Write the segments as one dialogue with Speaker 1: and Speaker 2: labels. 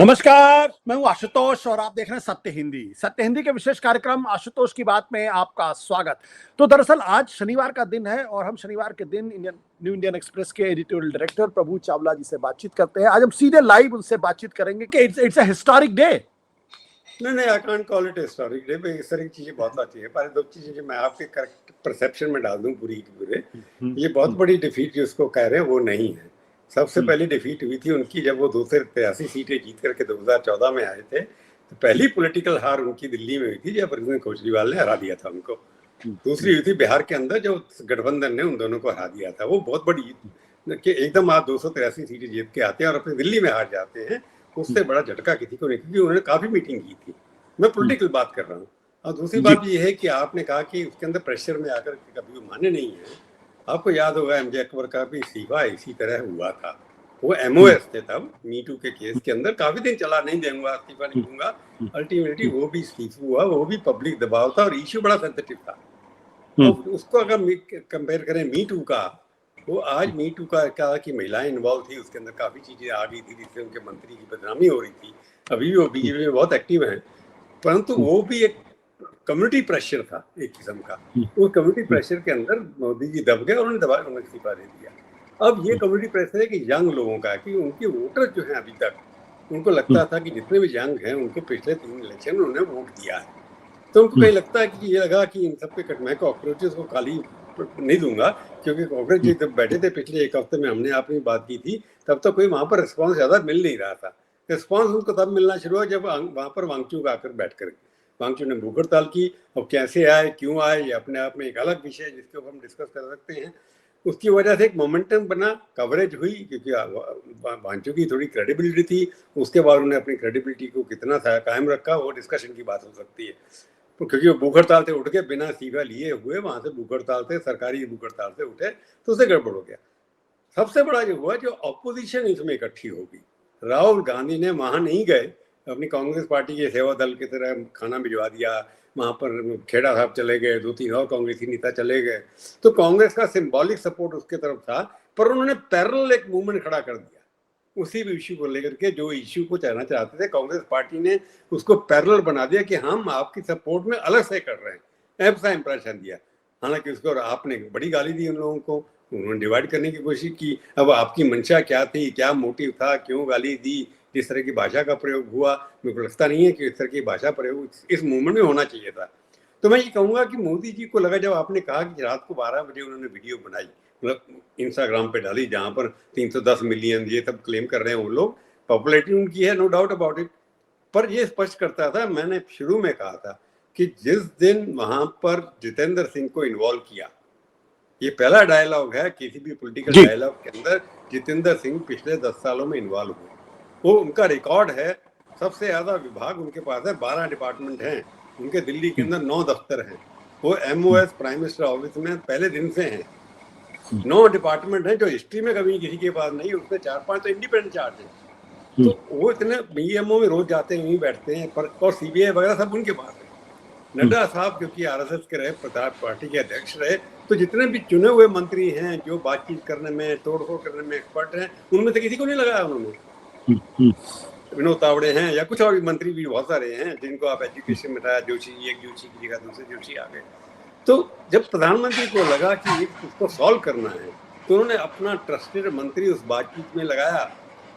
Speaker 1: नमस्कार, मैं हूं आशुतोष और आप देख रहे हैं सत्य हिंदी। सत्य हिंदी के विशेष कार्यक्रम आशुतोष की बात में आपका स्वागत। तो दरअसल आज शनिवार का दिन है और हम शनिवार के दिन न्यू इंडियन एक्सप्रेस के एडिटोरियल डायरेक्टर प्रभु चावला जी से बातचीत करते हैं। आज हम सीधे लाइव उनसे बातचीत करेंगे कि इट्स अ हिस्टोरिक डे।
Speaker 2: नहीं, I can't call it historic day. भाई इस तरह की चीजें बहुत आती है, पर दो चीजें जो मैं आपके करेक्ट परसेप्शन में डाल दूं पूरी की पूरे, ये बहुत बड़ी डिफीट जिसको कह रहे हैं वो नहीं है। सबसे पहली डिफीट हुई थी उनकी जब वो 283 सीटें जीत करके 2014 में आए थे। तो पहली पॉलिटिकल हार उनकी दिल्ली में हुई थी जब अरविंद केजरीवाल ने हरा दिया था उनको। दूसरी हुई थी बिहार के अंदर जो गठबंधन ने उन दोनों को हरा दिया था। वो बहुत बड़ी कि एकदम आप 283 सीटें जीत के आते हैं और अपनी दिल्ली में हार जाते हैं, उससे बड़ा झटका किसी को नहीं, क्योंकि उन्होंने काफी मीटिंग की थी। मैं पॉलिटिकल बात कर रहा हूँ। और दूसरी बात ये है कि आपने कहा कि उसके अंदर प्रेशर में आकर कभी वो माने नहीं है। आपको याद होगा एमजे अकबर का भी इस्तीफा इसी तरह हुआ था। वो एमओएस थे तब मी टू के केस के अंदर, काफी दिन चला, नहीं दूंगा इस्तीफा, नहीं दूंगा। अल्टीमेटली वो भी इस्तीफा हुआ, वो भी पब्लिक दबाव था और इश्यू बड़ा सेंसिटिव था। और उसको अगर कंपेयर करें मी टू का, वो आज मी टू का कि महिलाएं इन्वॉल्व थी, उसके अंदर काफी चीजें आ गई थी जिससे उनके मंत्री की बदनामी हो रही थी। अभी भी वो बीजेपी में बहुत एक्टिव हैं, परंतु वो भी एक कम्युनिटी प्रेशर था एक किस्म का। उस कम्युनिटी प्रेशर के अंदर मोदी जी दब गए और उन्होंने दबा उन्हें इस्तीफा दे दिया। अब ये कम्युनिटी प्रेशर है कि यंग लोगों का, कि उनके वोटर जो हैं अभी तक उनको लगता था कि जितने भी यंग हैं उनको पिछले 3 इलेक्शन में उन्होंने वोट दिया है। तो उनको कहीं लगता है कि ये लगा कि इन सब पे मैं कॉकरोचेस को खाली नहीं दूंगा, क्योंकि कॉकरोच जब बैठे थे पिछले एक हफ्ते में, हमने आपने बात की थी, तब तक कोई वहां पर रिस्पॉन्स ज्यादा मिल नहीं रहा था। रिस्पॉन्स उनको तब मिलना शुरू हुआ जब वहां पर वांगचुक आकर बैठ कर वांगचुक ने भूख हड़ताल की। अब कैसे आए, क्यों आए, ये अपने आप में एक अलग विषय है जिसके ऊपर हम डिस्कस कर सकते हैं। उसकी वजह से एक मोमेंटम बना, कवरेज हुई, क्योंकि वांगचुक की थोड़ी क्रेडिबिलिटी थी। उसके बाद उन्होंने अपनी क्रेडिबिलिटी को कितना था कायम रखा, वो डिस्कशन की बात हो सकती है। क्योंकि वो भूख हड़ताल से उठ के बिना इस्तीफा लिए हुए वहां से भूख हड़ताल से, सरकारी भूख हड़ताल से उठे, तो उससे गड़बड़ हो गया। सबसे बड़ा जो हुआ, जो ऑपोजिशन इसमें इकट्ठी होगी। राहुल गांधी ने वहां नहीं गए, अपनी कांग्रेस पार्टी के सेवा दल की तरह खाना भिजवा दिया, वहां पर खेड़ा साहब चले गए, 2-3 और कांग्रेसी नेता चले गए, तो कांग्रेस का सिंबॉलिक सपोर्ट उसके तरफ था। पर उन्होंने पैरेलल एक मूवमेंट खड़ा कर दिया उसी भी इश्यू को लेकर के, जो इश्यू को चाहना चाहते थे कांग्रेस पार्टी ने उसको पैरेलल बना दिया कि हम आपकी सपोर्ट में अलग से कर रहे हैं, ऐसा इंप्रेशन दिया। हालांकि उसको आपने बड़ी गाली दी उन लोगों को, उन्होंने डिवाइड करने की कोशिश की। अब आपकी मंशा क्या थी, क्या मोटिव था, क्यों गाली दी, जिस तरह की भाषा का प्रयोग हुआ, मेरे को लगता नहीं है कि इस तरह की भाषा प्रयोग इस मूवमेंट में होना चाहिए था। तो मैं ये कहूँगा कि मोदी जी को लगा, जब आपने कहा कि रात को 12 बजे उन्होंने वीडियो बनाई, मतलब इंस्टाग्राम पे डाली, जहां पर 310 मिलियन ये सब क्लेम कर रहे हैं वो लोग, पॉपुलैरिटी उनकी है, नो डाउट अबाउट इट। पर ये स्पष्ट करता था, मैंने शुरू में कहा था कि जिस दिन वहां पर जितेंद्र सिंह को इन्वॉल्व किया, ये पहला डायलॉग है किसी भी पॉलिटिकल डायलॉग के अंदर जितेंद्र सिंह पिछले 10 सालों में इन्वॉल्व हुए। वो उनका रिकॉर्ड है, सबसे ज्यादा विभाग उनके पास है, 12 डिपार्टमेंट हैं उनके, दिल्ली के अंदर 9 दफ्तर हैं। वो एमओएस प्राइम मिनिस्टर ऑफिस में पहले दिन से हैं। 9 डिपार्टमेंट हैं जो हिस्ट्री में कभी किसी के पास नहीं, उसमें 4-5 तो इंडिपेंडेंट चार्ज हैं। तो वो इतने बीएमओ में रोज जाते हैं, वहीं बैठते हैं, पर और सीबीआई वगैरह सब उनके पास है। नड्डा साहब क्योंकि आरएसएस के रहे, प्रताप पार्टी के अध्यक्ष रहे, तो जितने भी चुने हुए मंत्री हैं जो बातचीत करने में, तोड़फोड़ करने में एक्सपर्ट हैं, उनमें से किसी को नहीं लगाया उन्होंने। विनोद तावड़े हैं या कुछ और भी मंत्री भी बहुत सारे हैं जिनको आप एजुकेशन में बताया, जोशी, एक जोशी की जगह दूसरे जोशी आ गए। तो जब प्रधानमंत्री को लगा कि इसको सॉल्व करना है, तो उन्होंने अपना ट्रस्टेड मंत्री उस बातचीत में लगाया।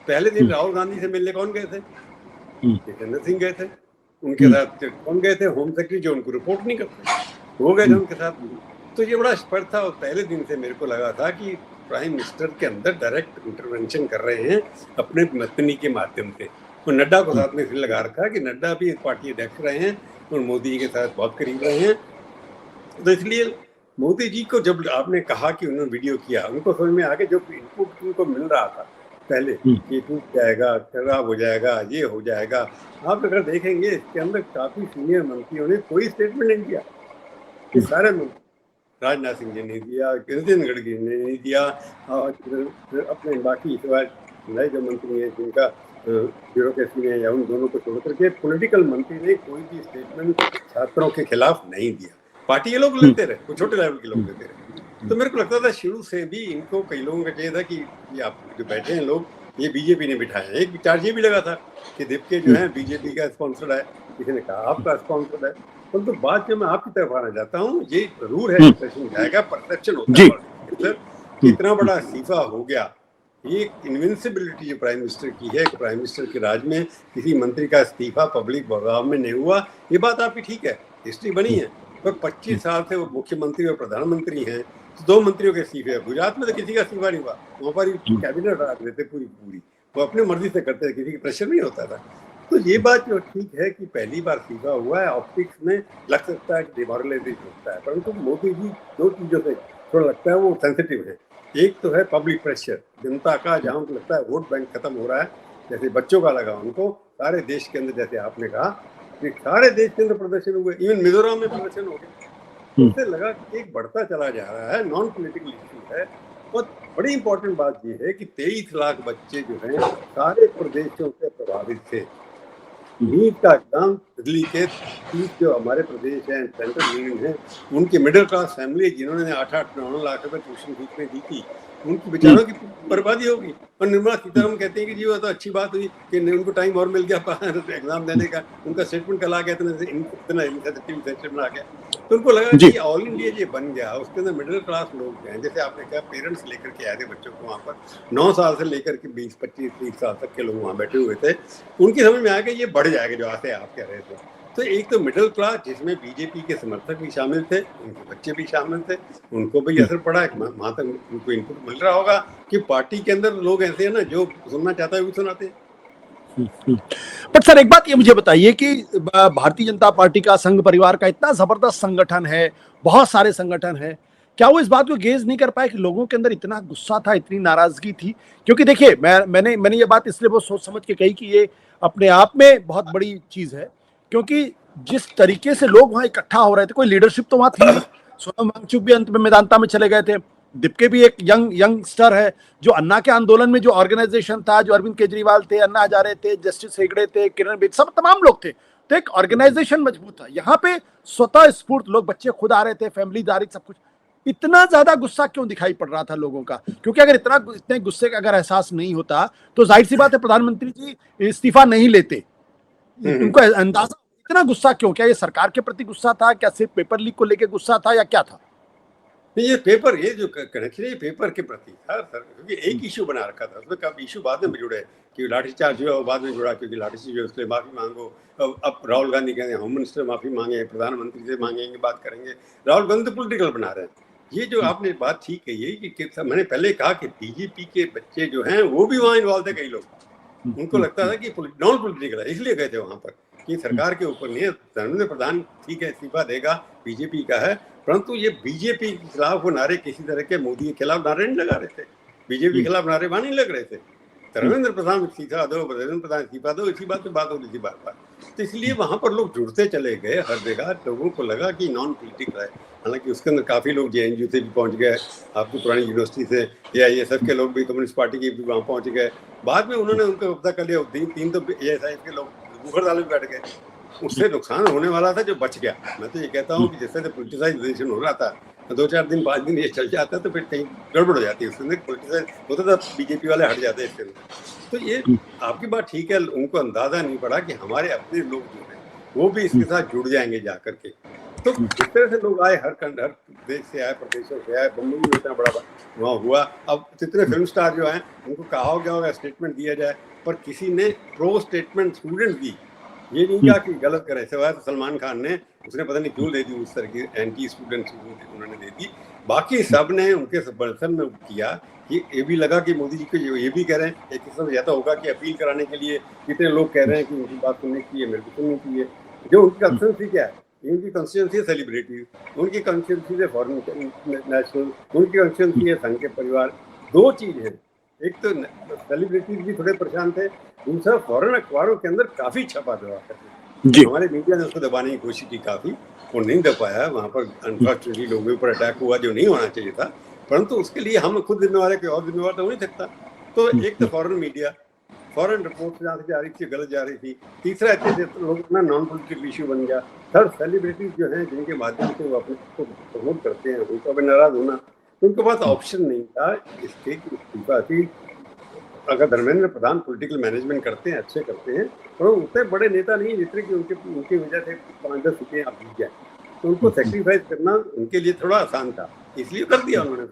Speaker 2: पहले दिन राहुल गांधी से मिलने कौन गए थे? जितेंद्र सिंह गए थे। उनके साथ कौन गए थे? होम सेक्रेटरी, जो उनको रिपोर्ट नहीं करते, वो गए थे उनके साथ। तो ये बड़ा स्पष्ट था, और पहले दिन से मेरे को लगा था कि प्राइम मिनिस्टर के अंदर डायरेक्ट इंटरवेंशन कर रहे हैं अपने मंत्री के माध्यम से। और नड्डा को साथ में इसलिए लगा रखा कि नड्डा भी पार्टी अध्यक्ष रहे हैं और मोदी जी के साथ बहुत करीब रहे हैं। तो इसलिए मोदी जी को जब आपने कहा कि उन्होंने वीडियो किया, उनको समझ में आ गया जो इनपुट उनको मिल रहा था पहले कि टूट जाएगा, खराब हो जाएगा, ये हो जाएगा। आप अगर देखेंगे इसके अंदर काफी सीनियर मंत्रियों ने कोई स्टेटमेंट नहीं दिया। ये सारे राजनाथ सिंह जी ने दिया, नितिन गडकरी ने नहीं दिया, और अपने बाकी नए जो मंत्री हैं जिनका ब्यूरोक्रेसी है या उन दोनों को छोड़ करके पॉलिटिकल मंत्री ने कोई भी स्टेटमेंट छात्रों के खिलाफ नहीं दिया। पार्टी के लोग लेते रहे, कुछ छोटे लेवल के लोग लेते रहे। तो मेरे को लगता था शुरू से भी इनको, कई लोगों का चाहिए था कि आप जो बैठे हैं लोग, ये बीजेपी ने बिठाया। एक चार्ज ये भी लगा था कि दीपके जो है बीजेपी का स्पॉन्सर्ड है, किसी ने कहा आपका स्पॉन्सर्ड है। परंतु बात जो मैं आपकी तरफ आना चाहता हूँ, ये जरूर है डिस्कशन जाएगा, परसेप्शन होता है पॉलिटिक्स के अंदर कि इतना बड़ा इस्तीफा हो गया। ये इनविंसिबिलिटी जो प्राइम मिनिस्टर की है, प्राइम मिनिस्टर के राज में किसी मंत्री का इस्तीफा पब्लिक बगाव में नहीं हुआ, ये बात आपकी ठीक है, हिस्ट्री बनी है। पर 25 साल से वो मुख्यमंत्री और प्रधानमंत्री हैं, तो 2 मंत्रियों के इस्तीफे। गुजरात में तो किसी का इस्तीफा नहीं हुआ, वहाँ पर कैबिनेट रख देते पूरी, वो अपनी मर्जी से करते थे, किसी की प्रेशर नहीं होता था। तो ये बात जो ठीक है कि पहली बार इस्तीफा हुआ है, ऑप्टिक्स में लग सकता है कि डिमोरलाइजेशन होता है, परंतु मोदी जी 2 चीजों से थोड़ा लगता है वो सेंसिटिव है। एक तो है पब्लिक प्रेशर, जनता का, जहाँ उनको लगता है वोट बैंक खत्म हो रहा है, जैसे बच्चों का लगा उनको सारे देश के अंदर, जैसे आपने कहा कि सारे देश के अंदर प्रदर्शन हुए, इवन मिजोरम में प्रदर्शन हो गए। उससे लगा कि एक बढ़ता चला जा रहा है, नॉन पॉलिटिकल इशू है। और बड़ी इंपॉर्टेंट बात ये है कि 23 लाख बच्चे जो हैं सारे प्रदेशों से प्रभावित थे। नीट का एग्जाम दिल्ली के 30 जो हमारे प्रदेश हैं, सेंट्रल यूनियन है, उनकी मिडिल क्लास फैमिली जिन्होंने 8-9 लाख रुपए ट्यूशन फीस में दी थी, उनकी बेचारों की बर्बादी होगी। और निर्मला सीतारमण कहते हैं कि जी वो तो अच्छी बात हुई कि उनको टाइम और मिल गया एग्जाम देने का, उनका स्टेटमेंट कल आ गया, इतना इनिशिएटिव स्टेटमेंट आ गया। तो उनको लगा कि ऑल इंडिया ये बन गया, उसके अंदर मिडिल क्लास लोग हैं, जैसे आपने कहा पेरेंट्स लेकर के आए थे बच्चों को वहाँ पर, 9 साल से लेकर के 20, 25, 30 साल तक के लोग वहाँ बैठे हुए थे। उनकी समझ में आ गया ये बढ़ जाएगा, जो आते आप कह रहे थे। तो एक तो मिडिल क्लास जिसमें बीजेपी के समर्थक भी शामिल थे, उनके बच्चे भी शामिल थे, उनको भी असर पड़ा है। वहां तक उनको इनपुट मिल रहा होगा कि पार्टी के अंदर लोग ऐसे हैं ना, जो सुनना चाहता है वो सुनाते हैं।
Speaker 1: बट सर एक बात ये मुझे बताइए कि भारतीय जनता पार्टी का संघ परिवार का इतना जबरदस्त संगठन है, बहुत सारे संगठन है, क्या वो इस बात को गेज नहीं कर पाए कि लोगों के अंदर इतना गुस्सा था, इतनी नाराजगी थी? क्योंकि देखिए मैंने ये बात इसलिए बहुत सोच समझ के कही कि ये अपने आप में बहुत बड़ी चीज है, क्योंकि जिस तरीके से लोग वहां इकट्ठा हो रहे थे, कोई लीडरशिप तो वहां थी नहीं। सोनम वांगचुक भी अंत में मैदानता में चले गए थे, दीपके भी एक यंगस्टर है, जो अन्ना के आंदोलन में जो ऑर्गेनाइजेशन था, जो अरविंद केजरीवाल थे, अन्ना हजारे थे, जस्टिस हेगड़े थे, किरण बेदी, सब तमाम लोग थे, तो एक ऑर्गेनाइजेशन मजबूत था। यहाँ पे स्वतः स्फूर्त लोग, बच्चे खुद आ रहे थे, फैमिली दारी सब कुछ। इतना ज्यादा गुस्सा क्यों दिखाई पड़ रहा था लोगों का? क्योंकि अगर इतने गुस्से का अगर एहसास नहीं होता तो जाहिर सी बात है प्रधानमंत्री जी इस्तीफा नहीं लेते। उनको अंदाजा, इतना गुस्सा क्यों? क्या ये सरकार के प्रति गुस्सा था, क्या सिर्फ पेपर लीक को लेकर गुस्सा था, या क्या था?
Speaker 2: नहीं, ये पेपर, ये जो कनेक्शन है ये पेपर के प्रति था सर, क्योंकि एक इशू बना रखा था, उसमें कब इशू बाद में जुड़े कि लाठीचार्ज हुआ वो बाद में जुड़ा, क्योंकि लाठीचार्ज हुआ उसके माफी मांगो। अब राहुल गांधी कहते हैं होम मिनिस्टर माफी मांगे, प्रधानमंत्री से मांगेंगे, बात करेंगे। राहुल गांधी तो पॉलिटिकल बना रहे हैं। ये जो आपने बात ठीक कही है कि मैंने पहले कहा कि बीजेपी के बच्चे जो हैं वो भी वहाँ इन्वॉल्व थे, कई लोग, उनको लगता था कि नॉन पॉलिटिकल है, इसलिए गए थे वहां पर कि सरकार के ऊपर नहीं है। धर्मेंद्र प्रधान ठीक है इस्तीफा देगा, बीजेपी का है, परंतु ये बीजेपी के खिलाफ वो नारे, किसी तरह के मोदी के खिलाफ नारे नहीं लगा रहे थे, बीजेपी के खिलाफ नारे वहां नहीं लग रहे थे। धर्मेंद्र प्रधान इस्तीफा दो, धर्मेंद्र प्रधान इस्तीफा दो, इसी बात पे बात हो रही थी बार बार। तो इसलिए वहां पर लोग जुड़ते चले गए, हर जगह लोगों को लगा कि नॉन पॉलिटिकल है। हालांकि उसके अंदर काफी लोग जेएनयू से भी पहुंच गए, आपकी पुरानी यूनिवर्सिटी से, AISF के लोग भी, कम्युनिस्ट पार्टी के भी वहां पहुंच गए। बाद में उन्होंने उनका कब्जा कर लिया, 3 तो AISF के लोग मुखरदाल में बैठ गए। उससे नुकसान होने वाला था जो बच गया। मैं तो ये कहता हूँ कि जैसे पॉलिटिसाइजेशन हो रहा था, 2-4 दिन 5 दिन ये चल जाता तो फिर कहीं गड़बड़ हो जाती है, उसके अंदर पॉलिटिसाइज होता था, बीजेपी वाले हट जाते इसके अंदर। तो ये आपकी बात ठीक है, उनको अंदाजा नहीं पड़ा कि हमारे अपने लोग जो हैं वो भी इसके साथ जुड़ जाएंगे जा करके। तो इस तरह से लोग आए, हर देश से आए, प्रदेशों से आए, बम्बई में इतना बड़ा वहाँ हुआ। अब जितने फिल्म स्टार जो हैं उनको कहा गया होगा स्टेटमेंट दिया जाए, पर किसी ने प्रो स्टेटमेंट स्टूडेंट दी, ये नहीं कहा कि गलत करे। सिवाय तो सलमान खान ने, उसने पता नहीं क्यों दे दी उस तरह की एंटी स्टूडेंट उन्होंने दे दी। बाकी सब ने उनके समर्थन में किया। ये भी लगा कि मोदी जी को ये भी कह रहे हैं, एक किस्म से ऐसा होगा कि अपील कराने के लिए कितने लोग कह रहे हैं कि उनकी बात सुननी चाहिए, मेरे को सुननी चाहिए। जो उनकी कंस्टिट्यूंसी क्या है, उनकी कंस्टिट्यूंसी है सेलिब्रिटी, उनकी कंस्टिट्यूंसी है फॉरेन नेशनल, उनकी कंस्टिट्यूंसी है संघ के परिवार। 2 चीज है, एक तो सेलिब्रिटीज भी थोड़े परेशान थे, दूसरा फॉरेन अखबारों के अंदर काफी छपा दबा करते, हमारे मीडिया ने उसको दबाने की कोशिश की काफी, वो नहीं दब पाया। वहां पर अनफॉर्चुनेटली लोगों के ऊपर अटैक हुआ जो नहीं होना चाहिए था, परंतु उसके लिए हम खुद जिम्मेवार है, कोई और जिम्मेवार तो हो नहीं सकता। तो एक तो फॉरेन मीडिया, फॉरेन रिपोर्ट जहाँ से जा रही थी गलत जा रही थी। तीसरा इतने लोग ना नॉन पॉलिटिकल इशू बन गया। थर्ड सेलिब्रिटीज जो हैं जिनके माध्यम से वो अपने को प्रमोट करते हैं, उनको अब नाराज होना, तो उनके पास ऑप्शन नहीं था इसके इस्तीफा की अगर धर्मेंद्र प्रधान पॉलिटिकल मैनेजमेंट करते हैं, अच्छे करते हैं, और उतने बड़े नेता नहीं जितने कि उनकी वजह से 5-10 सीटें आप जीत जाए, तो उनको सेक्रीफाइस करना उनके लिए थोड़ा आसान था, इसलिए कर दिया उन्होंने।